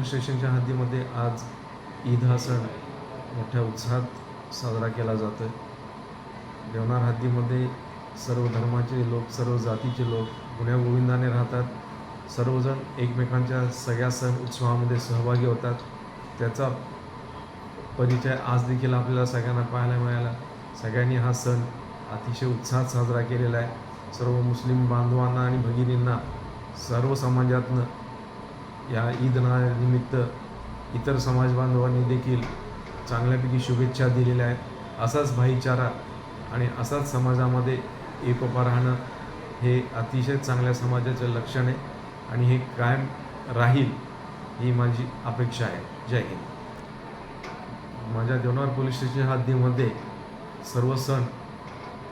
स्टेशनच्या हद्दीमध्ये आज ईद हा सण मोठ्या उत्साहात साजरा केला जातो आहे. देवनार हद्दीमध्ये सर्व धर्माचे लोक, सर्व जातीचे लोक गुण्यागोविंदाने राहतात. सर्वजण एकमेकांच्या सगळ्या सण उत्सवामध्ये सहभागी होतात. त्याचा परिचय आज देखील आपल्याला सगळ्यांना पाहायला मिळाला. सगळ्यांनी हा सण अतिशय उत्साहात साजरा केलेला आहे. सर्व मुस्लिम बांधवांना आणि भगिनींना सर्व समाजातनं या ईदनिमित्त इतर समाज बांधवांनी देखील चांगल्यापैकी शुभेच्छा दिलेल्या आहेत. असाच भाईचारा आणि असाच समाजामध्ये एकोपा राहणं हे अतिशय चांगल्या समाजाचं लक्षण आहे आणि हे कायम राहील ही माझी अपेक्षा आहे. जय हिंद. माझ्या देवनार पोलीस स्टेशन हद्दीमध्ये सर्व सण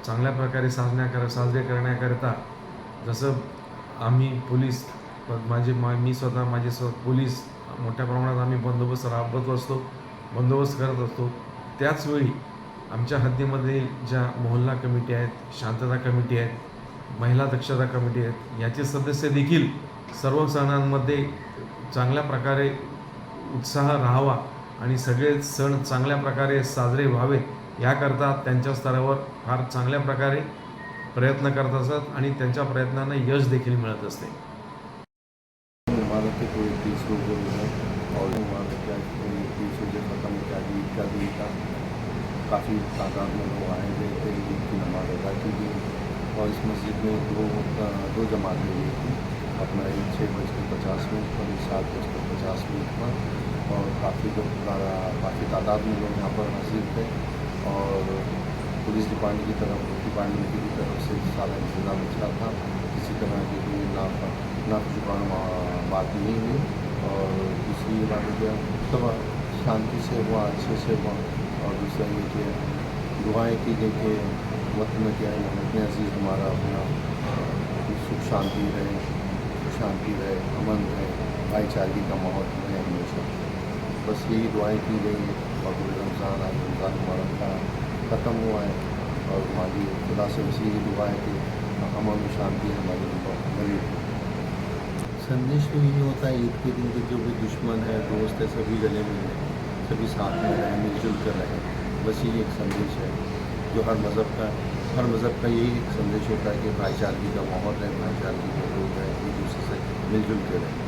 चांगल्या प्रकारे साजरे करण्याकरिता जसं आम्ही पोलीस मी स्वतः माझे पोलीस मोठ्या प्रमाणात आम्ही बंदोबस्त करत असतो. त्याचवेळी आमच्या हद्दीमध्ये ज्या मोहल्ला कमिटी आहेत, शांतता कमिटी आहेत, महिला दक्षता कमिटी आहेत, याचे सदस्य देखील सर्व सणांमध्ये चांगल्या प्रकारे उत्साह राहावा आणि सगळे सण चांगल्या प्रकारे साजरे व्हावेत याकरता त्यांच्या स्तरावर फार चांगल्या प्रकारे प्रयत्न करत असतात आणि त्यांच्या प्रयत्नांना यश देखील मिळत असते. के कोई 30 लोग हैं और हमारे क्या 30 से ख़त्म क्या ईद का दिन था, काफ़ी तादाद में लोग आए हुए थे ईद की नमाज़ अदा की गई और इस मस्जिद में दो जमातें हुई थी. अपना ईद 6:50 और 7:50 पर और काफ़ी तादाद में लोग यहाँ पर हाजिर थे और पुलिस डिपार्टमेंट की तरफ से सारा इंतजाम अच्छा था. किसी तरह की कोई नाफजुबान बात नहीं हुई और दूसरी बात है सब शांति से हुआ, अच्छे से हुआ. और दूसरा ये कि दुआएं की गई कि वक्त में क्या है अपने अजीज़ हमारा अपना सुख शांति रहे, अमन रहे, भाईचारगी का माहौल रहे हमेशा. बस यही दुआएं की गई हैं. और रमज़ान मुबारक का ख़त्म हुआ है और हमारी खुदा से बस यही दुआ है कि अमन और शांति हमारी बनी. संदेश तो यही होता है ईद के दिन के जो भी दुश्मन है, दोस्त है, सभी गले मिले, सभी साथ में रहें, मिलजुल कर रहें. बस यही एक संदेश है जो हर मज़हब का यही एक संदेश होता है कि भाईचारगी का माहौल रहे, भाईचारगी के लोग रहें, एक दूसरे से मिलजुल कर रहें.